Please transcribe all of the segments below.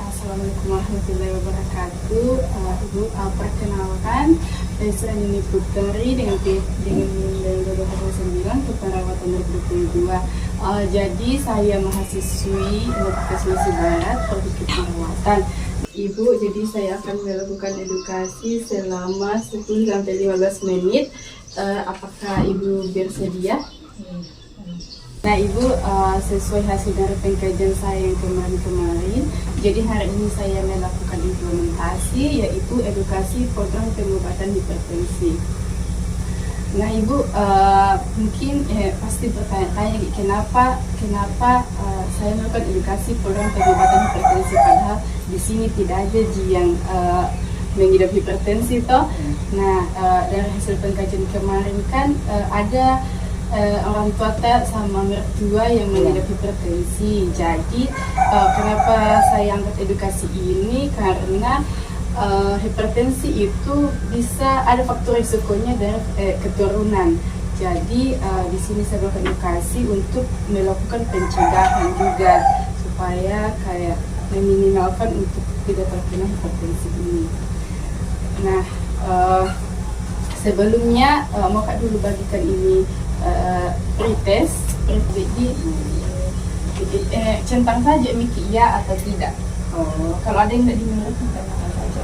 Assalamualaikum warahmatullahi wabarakatuh. Ibu, perkenalkan, saya Nini Putri dengan dengan keperawatan 2022. Jadi saya mahasiswi Universitas Sulawesi Barat, Prodi Keperawatan. Ibu, jadi saya akan melakukan edukasi selama 10-15 menit. Apakah Ibu bersedia? Nah Ibu, sesuai hasil dari pengkajian saya yang kemarin, jadi hari ini saya melakukan implementasi, yaitu edukasi program pengobatan hipertensi. Nah Ibu, mungkin pasti bertanya-tanya kenapa saya melakukan edukasi program pengobatan hipertensi, padahal di sini tidak ada yang mengidap hipertensi toh. Nah dari hasil pengkajian kemarin kan ada orang tua sama mertua yang mengidap hipertensi. Jadi kenapa saya angkat edukasi ini, karena hipertensi itu bisa ada faktor risikonya dari keturunan. Jadi di sini saya melakukan edukasi untuk melakukan pencegahan juga supaya kayak meminimalkan untuk tidak terkena hipertensi ini. Nah sebelumnya mau Kak dulu bagikan ini pretest, jadi centang saja Miki ya atau tidak. Kalau ada yang tidak dimengerti tanyakan saja.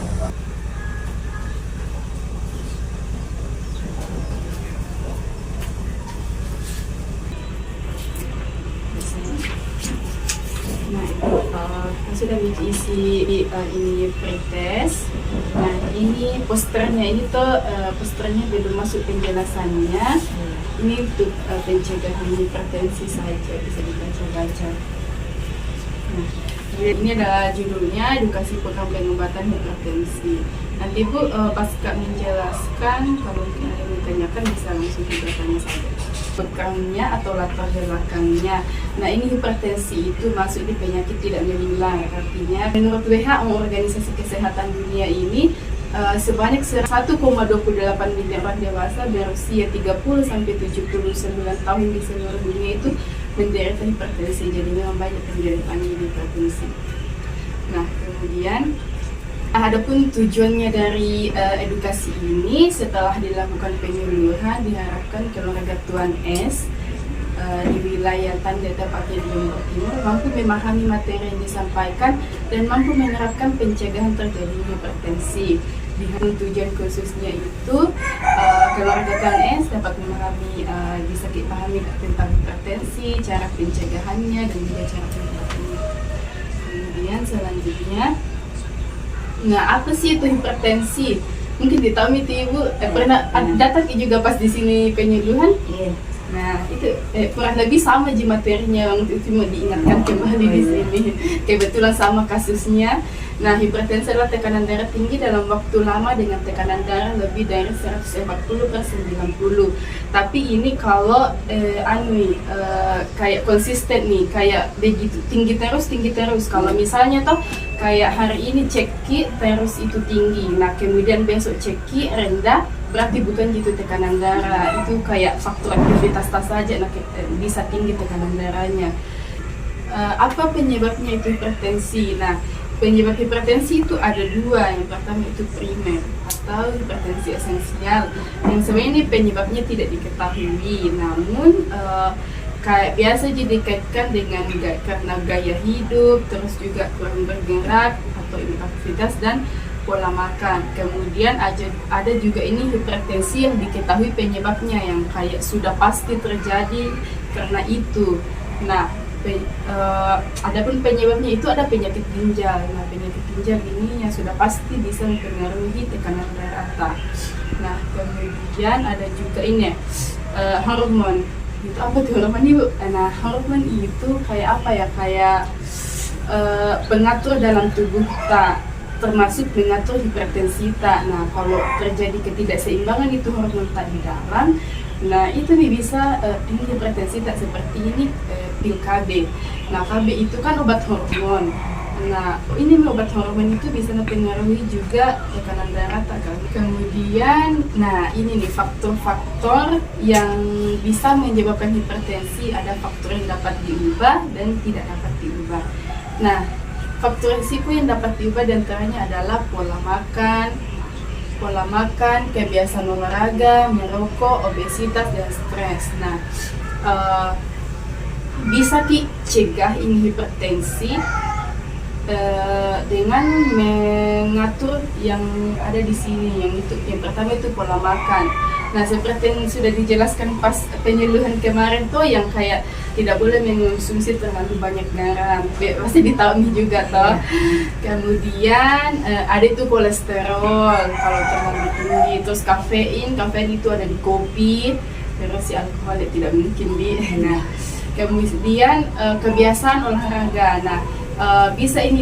Nah, sudah Miki isi ini pretest. Nah ini posternya, ini tuh posternya belum masuk penjelasannya. Ini untuk pencegahan hipertensi saja, bisa dibaca-baca. Nah, ini adalah judulnya, edukasi program pengobatan hipertensi. Nanti Bu pas Kak menjelaskan, kalau mungkin ada yang ditanyakan bisa langsung bertanya saja. Programnya atau latar belakangnya. Nah ini hipertensi itu masuk di penyakit tidak menular. Artinya menurut WHO, Organisasi Kesehatan Dunia ini, sebanyak 1,28 miliar orang dewasa berusia 30-79 tahun di seluruh dunia itu menderita hipertensi. Jadi memang banyak penderita hipertensi. Nah kemudian adapun tujuannya dari edukasi ini, setelah dilakukan penyuluhan diharapkan keluarga Tuan S di wilayah Tandeta Pakai Lombok Timur mampu memahami materi yang disampaikan dan mampu menerapkan pencegahan terjadinya hipertensi. Dengan tujuan khususnya itu keluarga Tuan S dapat memahami, bisa dipahami tentang hipertensi, cara pencegahannya dan juga cara pengobatannya. Kemudian selanjutnya, nah apa sih itu hipertensi? Mungkin ditahu itu Ibu pernah datang juga pas di sini penyuluhan. Nah itu kurang lebih sama ji materinya, cuma diingatkan kembali di sini. Kebetulan sama kasusnya. Nah hipertensi adalah tekanan darah tinggi dalam waktu lama dengan tekanan darah lebih dari 140/90. Tapi ini kalau kayak konsisten nih, kayak begitu tinggi terus. Kalau misalnya toh kayak hari ini ceki terus itu tinggi, nah kemudian besok ceki rendah, berarti bukan gitu tekanan darah. Itu kayak faktor aktivitas tas saja, nah bisa tinggi tekanan darahnya. Apa penyebabnya itu hipertensi? Nah penyebab hipertensi itu ada dua. Yang pertama itu primer atau hipertensi esensial, yang sebenarnya ini penyebabnya tidak diketahui, namun kayak biasa jadi dikaitkan dengan karena gaya hidup, terus juga kurang bergerak atau inaktivitas dan pola makan. Kemudian ada juga ini hipertensi yang diketahui penyebabnya, yang kayak sudah pasti terjadi karena itu. Nah adapun penyebabnya itu ada penyakit ginjal. Nah penyakit ginjal ini yang sudah pasti bisa mempengaruhi tekanan darah. Nah kemudian ada juga ini hormon. Itu apa tuh hormon Ibu? Nah hormon itu kayak apa ya, kayak pengatur dalam tubuh tak, termasuk mengatur hipertensi tak. Nah kalau terjadi ketidakseimbangan itu hormon tak di dalam, nah itu bisa ini hipertensi tak seperti ini pil KB. Nah KB itu kan obat hormon. Nah ini obat hormon itu bisa mempengaruhi juga tekanan darah tak kan. Kemudian nah ini nih faktor-faktor yang bisa menyebabkan hipertensi. Ada faktor yang dapat diubah dan tidak dapat diubah. Nah faktor risiko yang dapat diubah diantaranya adalah pola makan, kebiasaan olahraga, merokok, obesitas, dan stres. Nah, bisa dicegah ini hipertensi dengan mengatur yang ada di sini. Yang pertama itu pola makan. Nah, seperti yang sudah dijelaskan pas penyuluhan kemarin tuh, yang kayak tidak boleh mengonsumsi terlalu banyak garam. Pasti ditahu juga toh. Kemudian ada itu kolesterol kalau terlalu tinggi, terus kafein itu ada di kopi, terus si alkohol tidak mungkin di. Nah, kemudian kebiasaan olahraga. Nah, bisa ini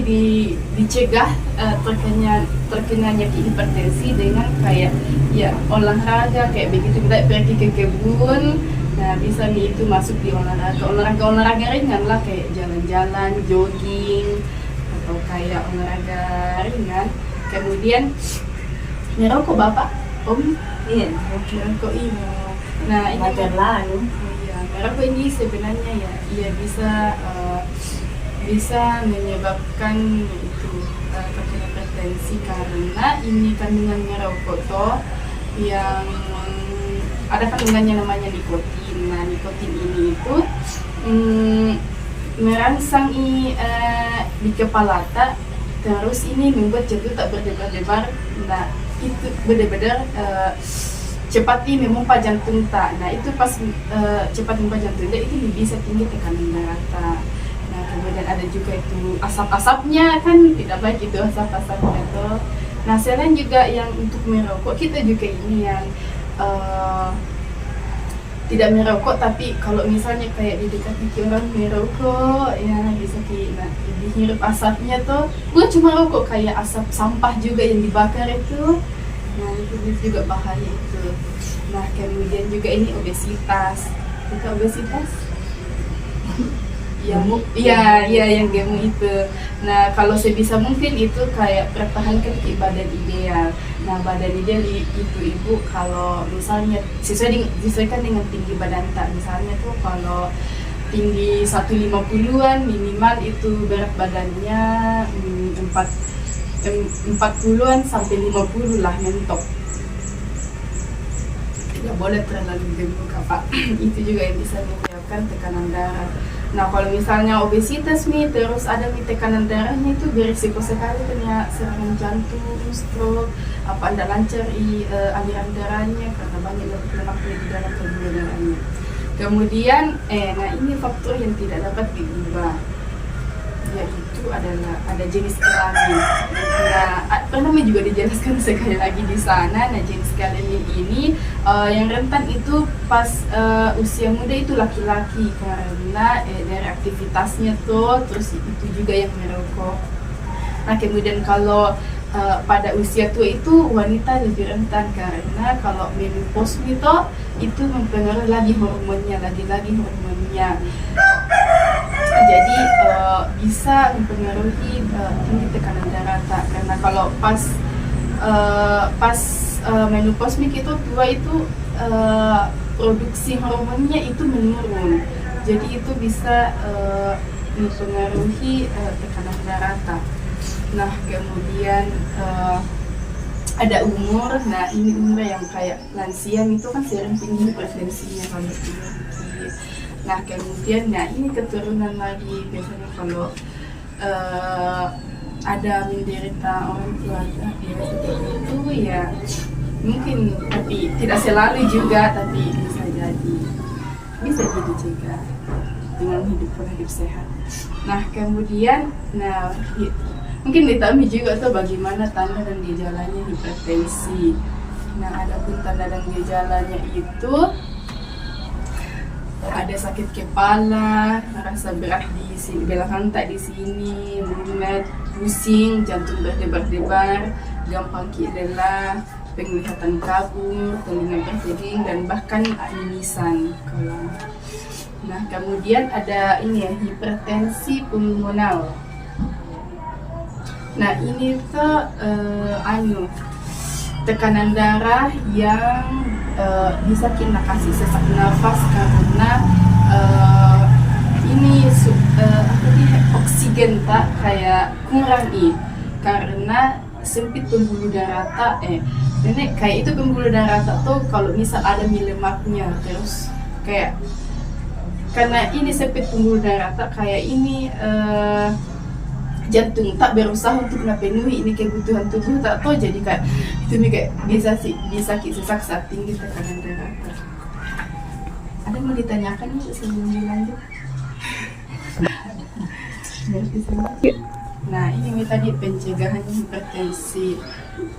dicegah terkenanya hipertensi dengan kayak ya olahraga kayak begitu, kita pergi ke kebun. Nah, bisa nih itu masuk di olahraga ringan lah, kayak jalan-jalan, jogging, atau kayak olahraga ringan. Kemudian merokok Bapak, Om? Iya, merokok ini. Nah, ini merokok ini sebenarnya ya bisa menyebabkan itu hipertensi, karena ini kandungan merokok toh yang ada kandungannya namanya nikotin. Nah, nikotin ini itu merangsang di kepala tak, terus ini membuat jantung tak berdebar-debar. Nah, itu benar-benar cepat ini memompa jantung tak. Nah, itu pas cepat memompa jantung tak, itu bisa tinggi tekanan darah tak. Nah, kemudian ada juga itu asap-asapnya, kan tidak baik itu asap-asapnya tuh. Nah, selain juga yang untuk merokok, kita juga ini yang tidak merokok, tapi kalau misalnya kayak di dekat orang merokok, ya bisa dihirup asapnya tuh, bukan cuma rokok, kayak asap sampah juga yang dibakar itu. Nah, itu juga bahaya itu. Nah, kemudian juga ini obesitas. Kita obesitas yang gemuk itu. Nah, kalau sebisa mungkin itu kayak pertahankan ke badan ideal. Nah, badan ideal itu ibu kalau misalnya disesuaikan dengan tinggi badan tak. Misalnya tuh kalau tinggi 150-an minimal itu berat badannya 40-an sampai 50 lah mentok. Tidak boleh terlalu gemuk Pak. Itu juga yang bisa menyebabkan tekanan darah. Nah, kalau misalnya obesitas nih, terus ada tekanan darahnya, itu berisiko sekali kena serangan jantung, stroke, apa anda lancar aliran darahnya karena banyak lemak-lemaknya di dalam pembuluh darahnya. Kemudian, nah ini faktor yang tidak dapat diubah, yaitu adalah ada jenis kelamin. Nah, pernah juga dijelaskan sekali lagi di sana. Nah, jenis kelamin ini yang rentan itu pas usia muda itu laki-laki, karena dari aktivitasnya tuh, terus itu juga yang merokok. Nah, kemudian kalau pada usia tua itu wanita lebih rentan, karena kalau menopause itu mempengaruhi lagi hormonnya, jadi bisa mempengaruhi tinggi tekanan darah tak. Karena kalau pas menopause itu tua itu produksi hormonnya itu menurun, jadi itu bisa mempengaruhi tekanan darah tak. Nah, kemudian ada umur. Nah, ini umur yang kayak lansia itu kan sering tinggi hipertensinya kalau tinggi. Nah, kemudian ini keturunan lagi. Biasanya kalau ada menderita orang tua seperti itu ya mungkin, tapi tidak selalu juga, tapi bisa jadi dicegah dengan hidup sehat. Nah, kemudian mungkin ditahu juga tuh bagaimana tanda dan gejalanya hipertensi. Nah, adapun tanda dan gejalanya itu ada sakit kepala, rasa berat di sini, belakang tak di sini, mumet, pusing, jantung berdebar-debar, gampang lelah, penglihatan kabur, telinga berkeding, dan bahkan mimisan. Nah, kemudian ada hipertensi pulmonal. Nah, ini tuh tekanan darah yang bisa kita kasih sesak nafas, karena oksigen tak kayak kurang karena sempit pembuluh darah tak nenek kayak itu pembuluh darah tak tuh kalau misal ada lemaknya terus kayak karena ini sempit pembuluh darah tak kayak ini jantung tak berusaha untuk memenuhi ini kebutuhan tubuh tak tuh jadi kayak itu kayak bisa sesak saat tinggi tekanan darah. Ada mau ditanyakan nih sebelum dilanjut? Nah ini tadi pencegahan hipertensi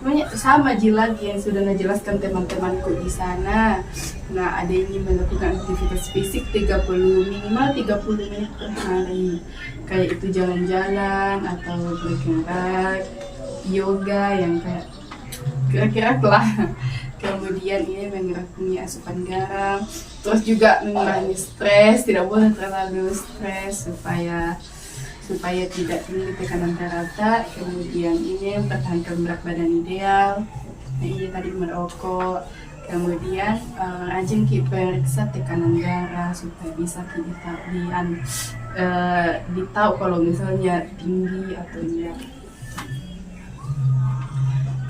banyak sama lagi yang sudah dijelaskan teman-temanku di sana. Nah ada ini melakukan aktivitas fisik minimal 30 menit per hari, kayak itu jalan-jalan atau bergerak, yoga yang kayak kira-kira lah. Kemudian ini mengurangi asupan garam, terus juga mengurangi stres, tidak boleh terlalu stres supaya tidak tinggi tekanan darah. Kemudian ini mempertahankan berat badan ideal. Nah ini tadi merokok. Kemudian rajin periksa tekanan darah supaya bisa ditahu kalau misalnya tinggi atau enggak.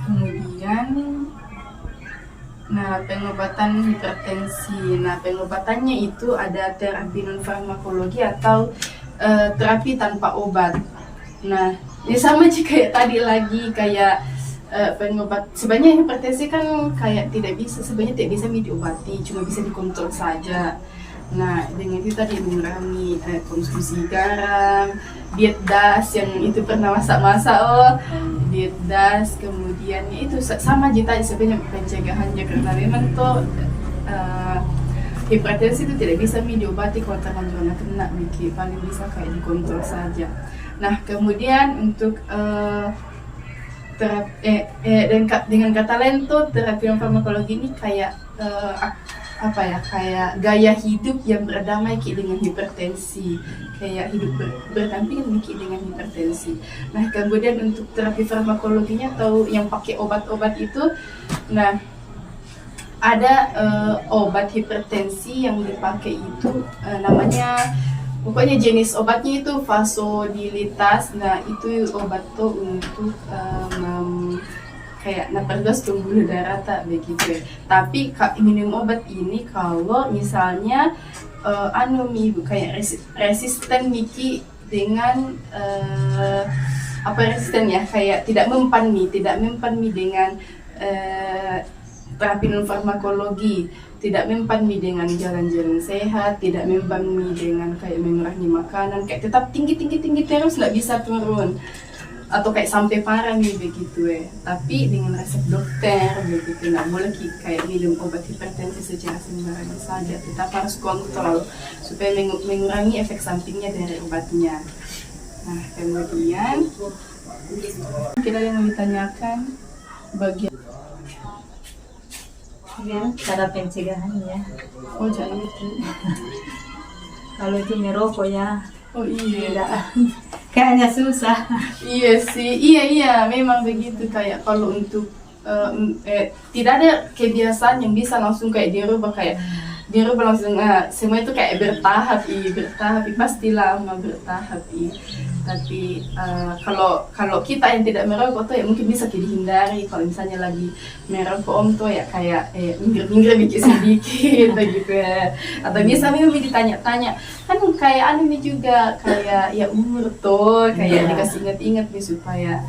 Kemudian pengobatan hipertensi. Nah, pengobatannya itu ada terapi non farmakologi atau terapi tanpa obat. Nah, ini sama aja kayak tadi lagi kayak pengobat. Sebenarnya hipertensi kan kayak tidak bisa diobati, cuma bisa dikontrol saja. Nah, dengan itu tadi mengurangi konsumsi garam, diet DAS yang itu pernah masak-masak diet DAS, kemudian itu sama aja tadi sebenarnya pencegahannya karena memang tuh hipertensi itu tidak bisa diobati kalau teman-teman kena paling bisa kayak dikontrol saja. Nah, kemudian untuk dengan kata lain tuh terapi farmakologi ini kayak kayak gaya hidup yang berdamai dengan hipertensi, kayak hidup berdampingan dengan hipertensi. Nah, kemudian untuk terapi farmakologinya atau yang pakai obat-obat itu, nah ada obat hipertensi yang dipakai itu namanya, pokoknya jenis obatnya itu vasodilitas. Nah, itu obat tuh untuk kayak naperdos pembuluh darah tak begitu ya. Tapi minum obat ini kalau misalnya kayak resisten Miki dengan resisten ya, kayak tidak mempan dengan terapi non farmakologi, tidak mempan dengan jalan-jalan sehat, tidak mempan dengan kayak mengurangi makanan, kayak tetap tinggi terus nggak bisa turun atau kayak sampai parah begitu ya. Tapi dengan resep dokter begitu, nggak boleh kayak minum obat hipertensi secara sembarangan saja, tetap harus kontrol supaya mengurangi efek sampingnya dari obatnya. Nah, kemudian kita yang mau ditanyakan bagian cara pencegahannya. Oh jangan itu. Kalau itu merokok ya. Oh iya. Kayaknya susah. Iya sih, iya memang begitu. Kayak kalau untuk tidak ada kebiasaan yang bisa langsung kayak dirubah langsung. Semua itu kayak bertahap, pasti lama bertahap. Tapi kalau kita yang tidak merokok tuh ya mungkin bisa dihindari. Kalau misalnya lagi merokok tuh ya kayak minggir sedikit gitu ya. Atau bisa memang ditanya-tanya, kan kayak ini juga kayak ya umur tuh kayak dikasih ingat-ingat nih supaya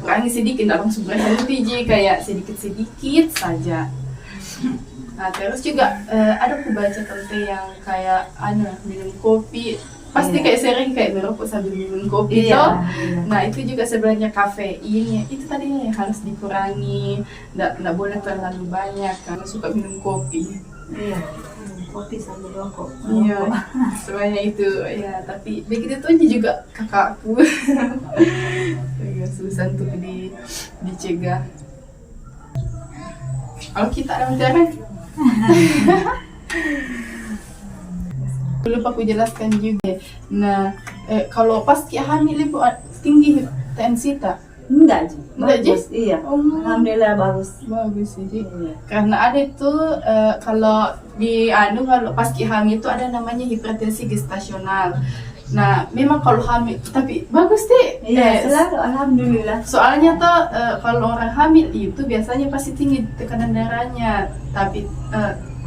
kurangi sedikit, nggak langsung berhenti kayak sedikit saja. Nah, terus juga ada aku baca tentang yang kayak minum kopi, pasti kayak sering kayak merokok sambil minum kopi toh. Nah, itu juga sebenarnya kafeinnya itu tadi yang harus dikurangi, nggak boleh terlalu banyak karena suka minum kopi. Iya, kopi sambil rokok. Iya, sebenarnya itu ya. Tapi begitu tuh juga kakakku, agak susah untuk dicegah. Kalau kita ada cara. Lupa aku jelaskan juga. Nah, kalau pas hamil ibu tinggi tensi tak? Enggak bagus. Iya. Alhamdulillah bagus. Bagus sih. Iya. Karena ada itu kalau pas hamil itu ada namanya hipertensi gestasional. Nah, memang kalau hamil, tapi bagus deh. Iya, selalu alhamdulillah. Soalnya tuh kalau orang hamil itu biasanya pasti tinggi tekanan darahnya, tapi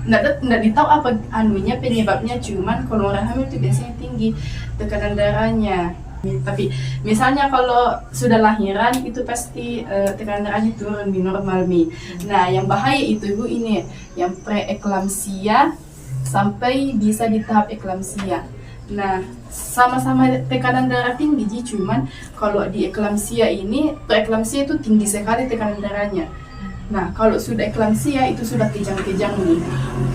nggak ditahu apa anunya penyebabnya. Cuman kalau orang hamil itu biasanya tinggi tekanan darahnya. Tapi misalnya kalau sudah lahiran itu pasti tekanan darahnya turun di normal Mi. Nah, yang bahaya itu Bu ini yang preeklamsia sampai bisa di tahap eklamsia. Nah, sama-sama tekanan darah tinggi, cuman kalau di eklamsia ini, preeklamsia itu tinggi sekali tekanan darahnya. Nah, kalau sudah eklamsia itu sudah kejang-kejang nih,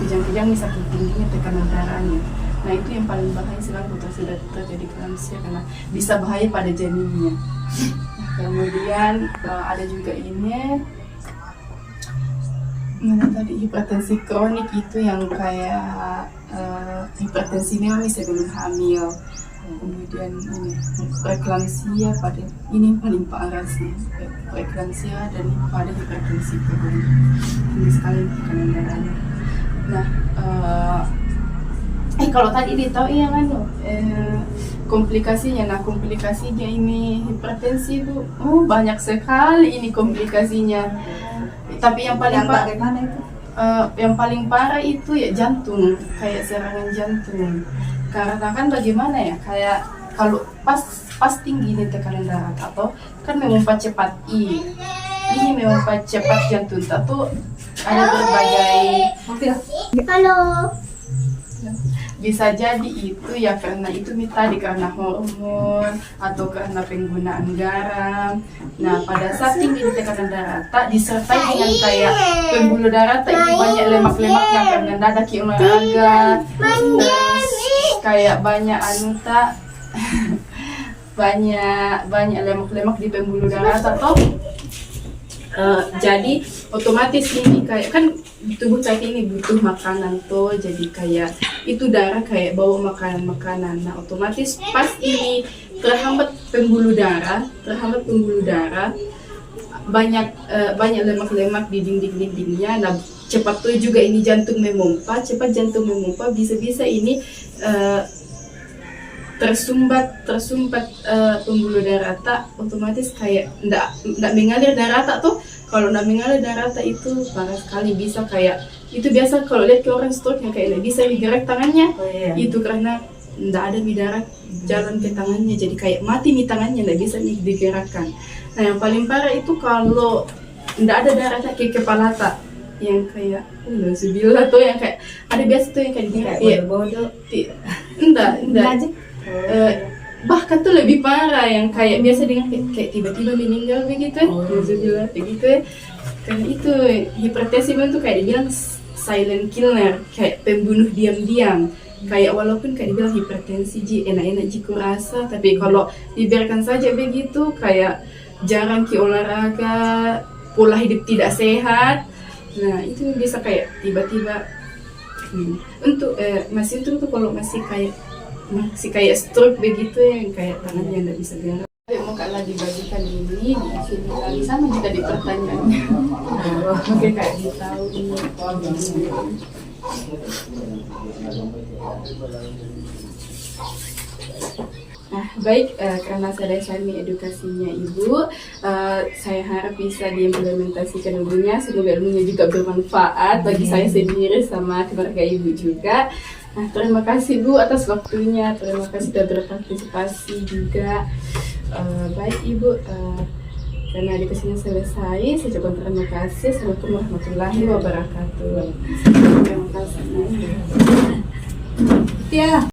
kejang-kejang nih saking tingginya tekanan darahnya. Nah, itu yang paling bahaya selalu kalau sudah terjadi eklamsia karena bisa bahaya pada janinnya. Nah, kemudian ada juga ini mana tadi hipertensi kronik itu yang kayak hipertensi memang sebelum hamil. Kemudian ini preeklamsia pada ini paling parah sih, preeklamsia dan pada hipertensi kronik tinggi sekali tekanan darahnya. Nah, kalau tadi ditahu ya kan komplikasinya. Nah, komplikasinya ini hipertensi itu banyak sekali ini komplikasinya. Tapi yang paling yang paling parah itu ya jantung, kayak serangan jantung. Karena kan bagaimana ya, kayak kalau pas tinggi nih tekanan darah atau kan mempercepat ini mempercepat jantung atau ada berbagai bisa jadi itu ya karena itu tadi karena hormon atau karena penggunaan garam. Nah, pada saat tinggi tekanan darah tak disertai dengan kayak pembuluh darah tak itu banyak lemak-lemak yang karena dada ki olahraga, terus kayak banyak banyak lemak-lemak di pembuluh darah atau jadi otomatis ini kayak kan tubuh kita ini butuh makanan tuh, jadi kayak itu darah kayak bawa makanan. Nah, otomatis pas ini terhambat pembuluh darah banyak lemak-lemak di dinding-dindingnya. Nah, cepat tuh juga ini jantung memompa, bisa-bisa ini tersumbat pembuluh darah tak, otomatis kayak ndak mengalir darah tak tuh. Kalau ndak mengalir darah tak itu parah sekali, bisa kayak itu biasa kalau lihat ke orang stroke yang kayak ndak bisa digerak tangannya. Itu karena ndak ada darah jalan ke tangannya, jadi kayak mati nih tangannya, ndak bisa nih digerakkan. Nah, yang paling parah itu kalau ndak ada darah tak ke kepala tak, yang kayak sebilah tuh yang kayak ada biasa tuh yang kayak bodoh. Enggak. Bahkan tuh lebih parah yang kayak biasa dengan kayak tiba-tiba meninggal begitu, begitu. Karena itu hipertensi itu kayak dibilang silent killer, kayak pembunuh diam-diam. Kayak walaupun kayak dibilang hipertensi enak-enak rasa, tapi kalau dibiarkan saja begitu kayak jarang olahraga, pola hidup tidak sehat. Nah, itu bisa kayak tiba-tiba untuk masih itu tuh kalau masih kayak stroke begitu yang kayak tangannya nggak bisa gerak. Mau kalau dibagikan ini di sini lagi sama juga di pertanyaannya. Oke, kayak ditahu ini. Nah, baik, karena selesai edukasinya Ibu, saya harap bisa diimplementasikan ilmunya. Semoga ilmunya juga bermanfaat bagi saya sendiri sama keluarga Ibu juga. Nah, terima kasih Bu atas waktunya, terima kasih sudah berpartisipasi juga. Baik Ibu, karena edukasinya selesai, saya ucapkan terima kasih. Assalamualaikum warahmatullahi wabarakatuh. Terima kasih. Ya.